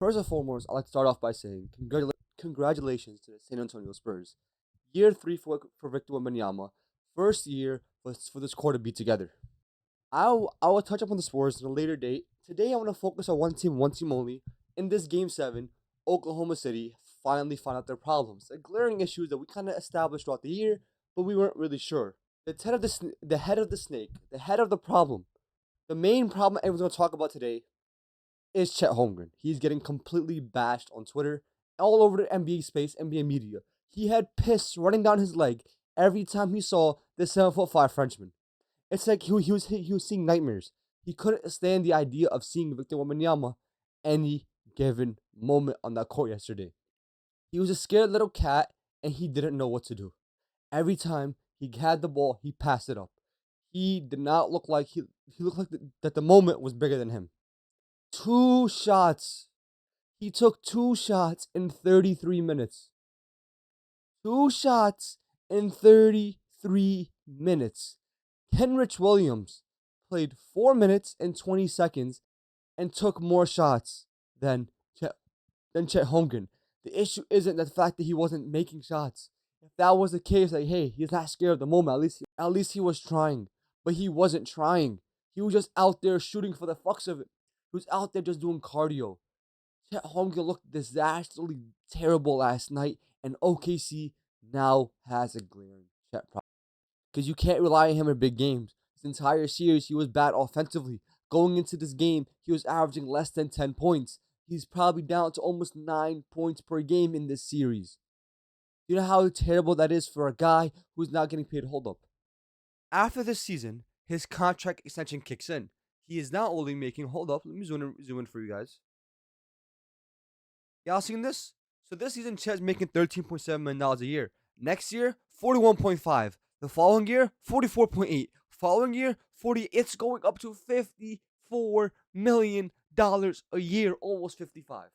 First and foremost, I'd like to start off by saying congratulations to the San Antonio Spurs. Year 3 for Victor Wembanyama. First year for this core to be together. I will touch up on the Spurs at a later date. Today I want to focus on one team only. In this Game 7, Oklahoma City finally found out their problems. The glaring issues that we kind of established throughout the year, but we weren't really sure. The head of the snake, the head of the problem, the main problem everyone's going to talk about today is Chet Holmgren. He's getting completely bashed on Twitter, all over the NBA space, NBA media. He had piss running down his leg every time he saw this 7'5" Frenchman. It's like he was seeing nightmares. He couldn't stand the idea of seeing Victor Wembanyama any given moment on that court yesterday. He was a scared little cat and he didn't know what to do. Every time he had the ball, he passed it up. He did not look like he looked like that the moment was bigger than him. 2 shots. He took 2 shots in 33 minutes. 2 shots in 33 minutes. Kenrich Williams played 4 minutes and 20 seconds and took more shots than Chet Holmgren. The issue isn't the fact that he wasn't making shots. If that was the case, like, hey, he's not scared of the moment. At least he was trying. But he wasn't trying. He was just out there shooting for the fucks of it. He was out there just doing cardio. Chet Holmgren looked disastrously terrible last night, and OKC now has a glaring Chet problem. Because you can't rely on him in big games. This entire series, he was bad offensively. Going into this game, he was averaging less than 10 points. He's probably down to almost 9 points per game in this series. You know how terrible that is for a guy who's not getting paid? Hold up. After this season, his contract extension kicks in. He is now only making, hold up, let me zoom in for you guys. Y'all seen this? So this season, Chet's making $13.7 million a year. Next year, 41.5. The following year, 44.8. Following year, 40. It's going up to $54 million a year, almost 55.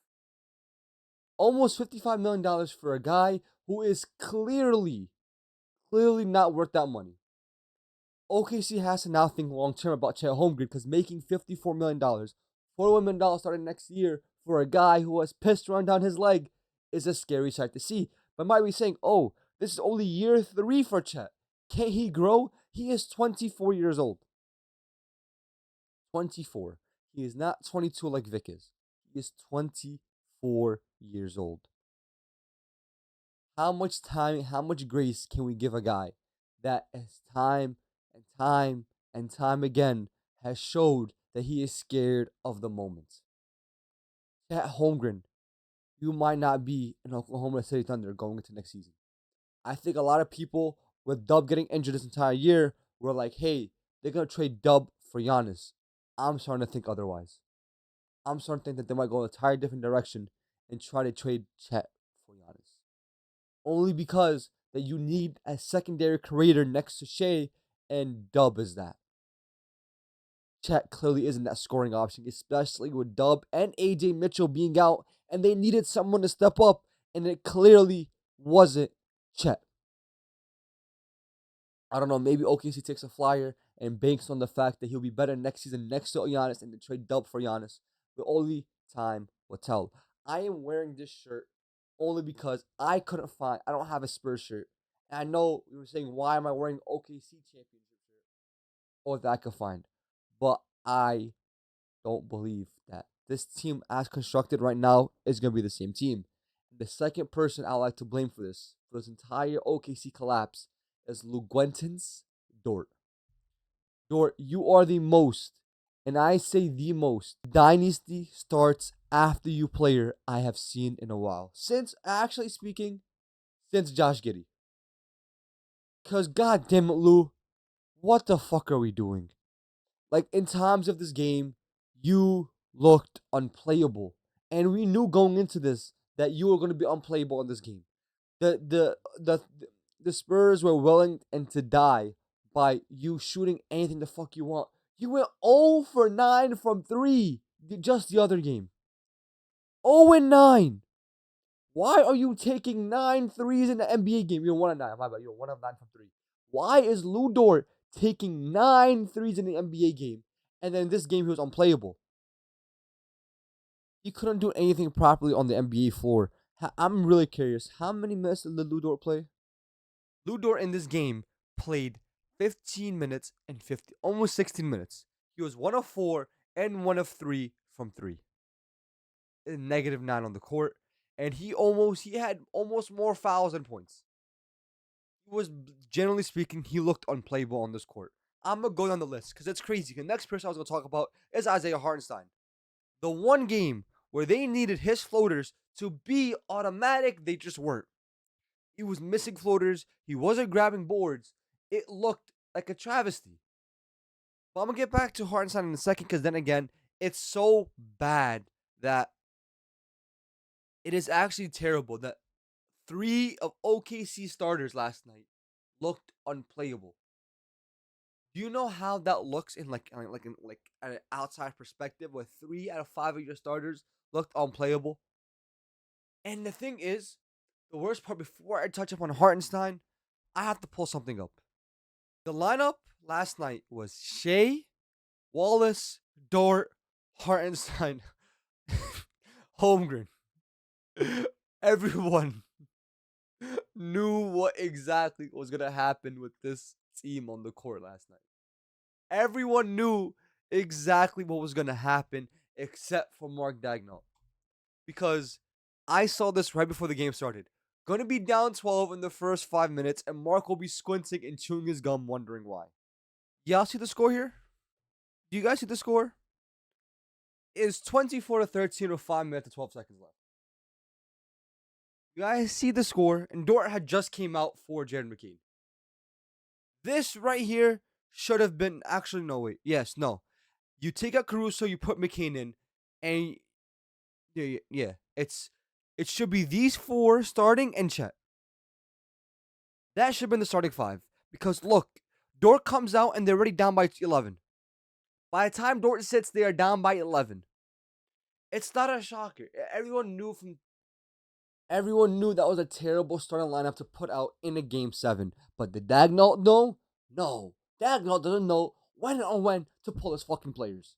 Almost $55 million for a guy who is clearly not worth that money. OKC has to now think long term about Chet Holmgren because making $54 million, $41 million starting next year for a guy who has pissed run down his leg is a scary sight to see. But might be saying, oh, this is only year 3 for Chet. Can't he grow? He is 24 years old. 24. He is not 22 like Vic is. He is 24 years old. How much time, how much grace can we give a guy that as time and time again has showed that he is scared of the moment? Chet Holmgren, you might not be an Oklahoma City Thunder going into next season. I think a lot of people with Dub getting injured this entire year were like, hey, they're going to trade Dub for Giannis. I'm starting to think otherwise. I'm starting to think that they might go an entire different direction and try to trade Chet for Giannis. Only because that you need a secondary creator next to Shai, and Dub is that. Chet clearly isn't that scoring option, especially with Dub and AJ Mitchell being out, and they needed someone to step up, and it clearly wasn't Chet. I don't know, maybe OKC takes a flyer and banks on the fact that he'll be better next season next to Giannis and then trade Dub for Giannis. But only time will tell. I am wearing this shirt only because I don't have a Spurs shirt. And I know you were saying, why am I wearing OKC championship shirt? Or that I could find. But I don't believe that this team as constructed right now is going to be the same team. The second person I like to blame for this entire OKC collapse, is Luguentins Dort. Dort, you are the most, and I say the most, dynasty starts after you player I have seen in a while. Since Josh Giddey. Because goddamn it, Lou, what the fuck are we doing? Like, in times of this game, you looked unplayable. And we knew going into this that you were going to be unplayable in this game. The Spurs were willing and to die by you shooting anything the fuck you want. You went 0 for 9 from 3 just the other game. 0 and 9. Why are you taking 9 threes in the NBA game? You're 1 of 9. My bad. You're 1 of 9 from 3. Why is Lou Dort taking 9 threes in the NBA game, and then this game he was unplayable? He couldn't do anything properly on the NBA floor. I'm really curious. How many minutes did Lu Dort play? Lu Dort in this game played 15 minutes and 50, almost 16 minutes. He was 1 of 4 and 1 of 3 from 3. -9 on the court. And he had almost more fouls than points. He was, generally speaking, he looked unplayable on this court. I'm going to go down the list because it's crazy. The next person I was going to talk about is Isaiah Hartenstein. The one game where they needed his floaters to be automatic, they just weren't. He was missing floaters. He wasn't grabbing boards. It looked like a travesty. But I'm going to get back to Hartenstein in a second because then again, it's so bad that it is actually terrible that 3 of OKC starters last night looked unplayable. Do you know how that looks in like an outside perspective where 3 out of 5 of your starters looked unplayable? And the thing is, the worst part, before I touch up on Hartenstein, I have to pull something up. The lineup last night was Shai, Wallace, Dort, Hartenstein, Holmgren. Everyone knew what exactly was going to happen with this team on the court last night. Everyone knew exactly what was going to happen except for Mark Daigneault. Because I saw this right before the game started. Going to be down 12 in the first 5 minutes, and Mark will be squinting and chewing his gum, wondering why. Y'all see the score here? Do you guys see the score? It's 24-13 with 5 minutes and 12 seconds left. You guys see the score, and Dort had just came out for Jared McCain. This right here should have been, actually, no, wait. Yes, no. You take out Caruso, you put McCain in, and yeah, it should be these 4 starting and Chet. That should have been the starting 5. Because look, Dort comes out and they're already down by 11. By the time Dort sits, they are down by 11. It's not a shocker. Everyone knew that was a terrible starting lineup to put out in a game 7. But did Daigneault know? No. Daigneault doesn't know when to pull his fucking players.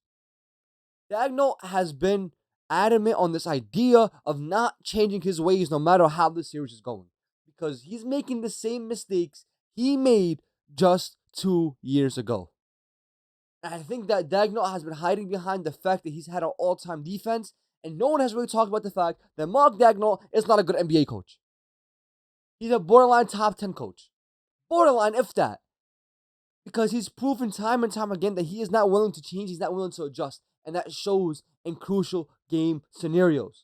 Daigneault has been adamant on this idea of not changing his ways no matter how the series is going. Because he's making the same mistakes he made just 2 years ago. And I think that Daigneault has been hiding behind the fact that he's had an all-time defense, and no one has really talked about the fact that Mark Daigneault is not a good NBA coach. He's a borderline top 10 coach. Borderline, if that. Because he's proven time and time again that he is not willing to change, he's not willing to adjust. And that shows in crucial game scenarios.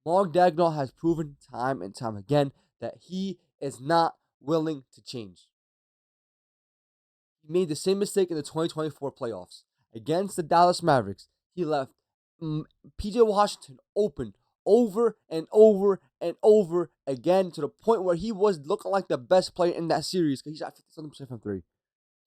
Mark Daigneault has proven time and time again that he is not willing to change. He made the same mistake in the 2024 playoffs. Against the Dallas Mavericks, he left PJ Washington open over and over and over again to the point where he was looking like the best player in that series because he shot 57% from 3.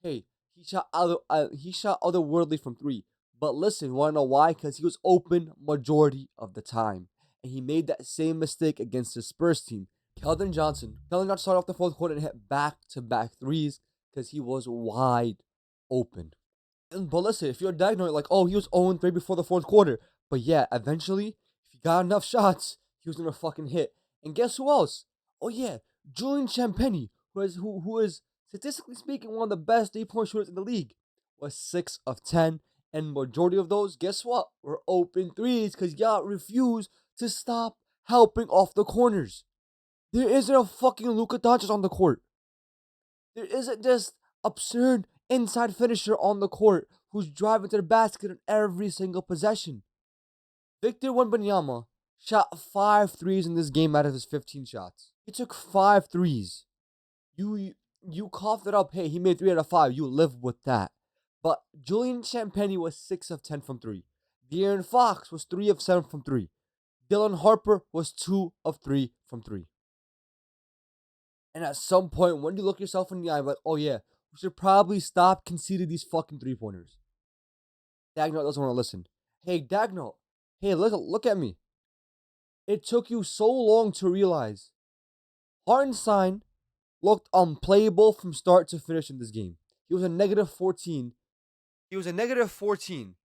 Hey, he shot otherworldly from 3. But listen, want to know why? Because he was open majority of the time. And he made that same mistake against the Spurs team. Keldon Johnson started off the fourth quarter and hit back-to-back threes because he was wide open. But listen, if you're Daigneault, like, oh, he was 0-3 before the fourth quarter. But yeah, eventually, if he got enough shots, he was going to fucking hit. And guess who else? Oh yeah, Julian Champagnie, who is, statistically speaking, one of the best 3-point shooters in the league, was 6 of 10. And majority of those, guess what? Were open threes because y'all refuse to stop helping off the corners. There isn't a fucking Luka Doncic on the court. There isn't this absurd inside finisher on the court who's driving to the basket on every single possession. Victor Wembanyama shot 5 threes in this game out of his 15 shots. He took 5 threes. You coughed it up. Hey, he made 3 out of 5. You live with that. But Julian Champagnie was 6 of 10 from 3. De'Aaron Fox was 3 of 7 from 3. Dylan Harper was 2 of 3 from 3. And at some point, when you look yourself in the eye, like, oh yeah, we should probably stop conceding these fucking 3-pointers. Daigneault doesn't want to listen. Hey, Daigneault. Hey, look at me. It took you so long to realize Hartenstein looked unplayable from start to finish in this game. He was a -14. He was a -14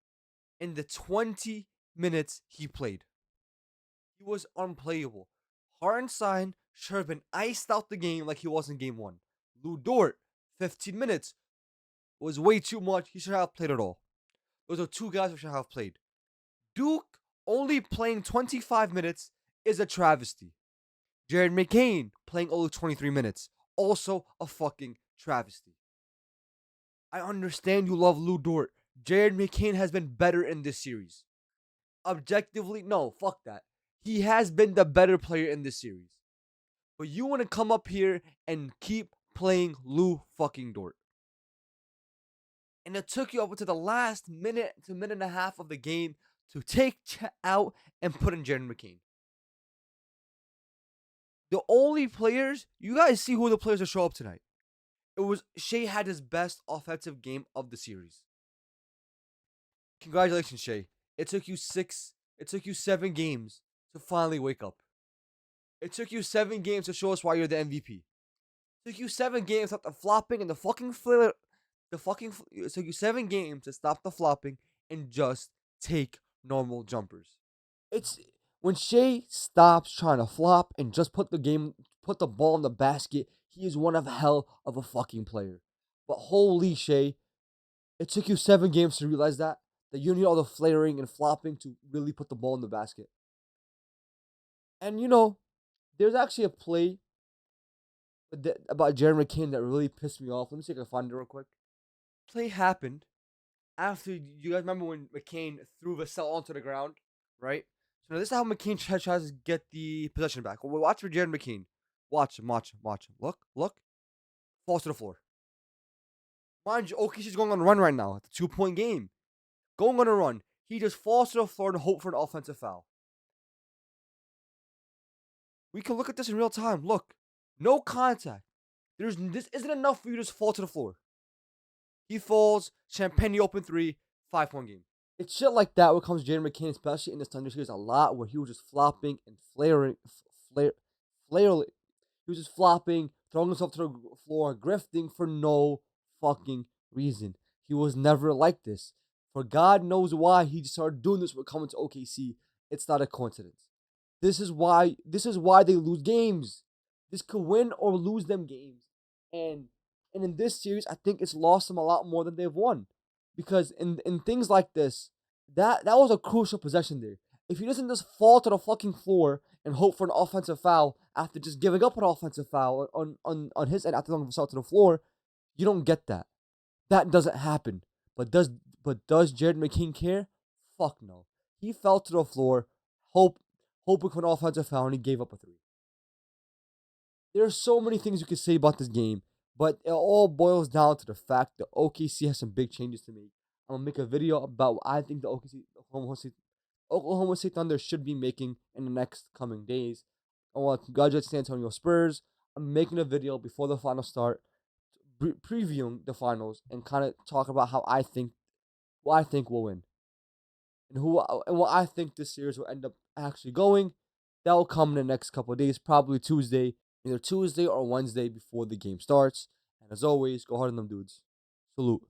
in the 20 minutes he played. He was unplayable. Hartenstein should have been iced out the game like he was in game 1. Lou Dort, 15 minutes was way too much. He should have played at all. Those are two guys who should have played. Duke only playing 25 minutes is a travesty. Jared McCain playing only 23 minutes. Also a fucking travesty. I understand you love Lou Dort. Jared McCain has been better in this series. Objectively, no, fuck that. He has been the better player in this series. But you want to come up here and keep playing Lou fucking Dort. And it took you up to the last minute to minute and a half of the game to take Chet out and put in Jared McCain. The only players, you guys see who the players that show up tonight. It was Shai had his best offensive game of the series. Congratulations, Shai. It took you 7 games to finally wake up. It took you 7 games to show us why you're the MVP. It took you 7 games to stop the flopping and the fucking flare. It took you 7 games to stop the flopping and just take normal jumpers. It's when Shai stops trying to flop and just put the ball in the basket, he is one of hell of a fucking player. But holy Shai, it took you 7 games to realize that you need all the flaring and flopping to really put the ball in the basket. And there's actually a play about Jared McCain that really pissed me off. Let me see if I can find it real quick. Play happened after, you guys remember when McCain threw Vassell onto the ground, right? So now this is how McCain tries to get the possession back. Well, watch for Jared McCain. Watch him. Look. Falls to the floor. Mind you, OKC's going on a run right now. It's a 2-point game. Going on a run. He just falls to the floor and hope for an offensive foul. We can look at this in real time. Look. No contact. This isn't enough for you to just fall to the floor. He falls. Champagne open 3. 5-point game. It's shit like that what comes to Jared McCain, especially in this Thunder series a lot, where he was just flopping and flaring. He was just flopping, throwing himself to the floor, grifting for no fucking reason. He was never like this. For God knows why he just started doing this when coming to OKC. It's not a coincidence. This is why they lose games. This could win or lose them games. And in this series, I think it's lost them a lot more than they've won. Because in things like this, that was a crucial possession there. If he doesn't just fall to the fucking floor and hope for an offensive foul after just giving up an offensive foul on his end after throwing himself to the floor, you don't get that. That doesn't happen. But does Jared McCain care? Fuck no. He fell to the floor, hoping for an offensive foul, and he gave up a 3. There are so many things you can say about this game, but it all boils down to the fact that OKC has some big changes to make. I'm going to make a video about what I think the Oklahoma State Thunder should be making in the next coming days. I want to congratulate San Antonio Spurs. I'm making a video before the finals start, previewing the finals, and kind of talk about what I think will win. And what I think this series will end up actually going. That will come in the next couple of days, probably Tuesday. Either Tuesday or Wednesday before the game starts. And as always, go hard on them dudes. Salute.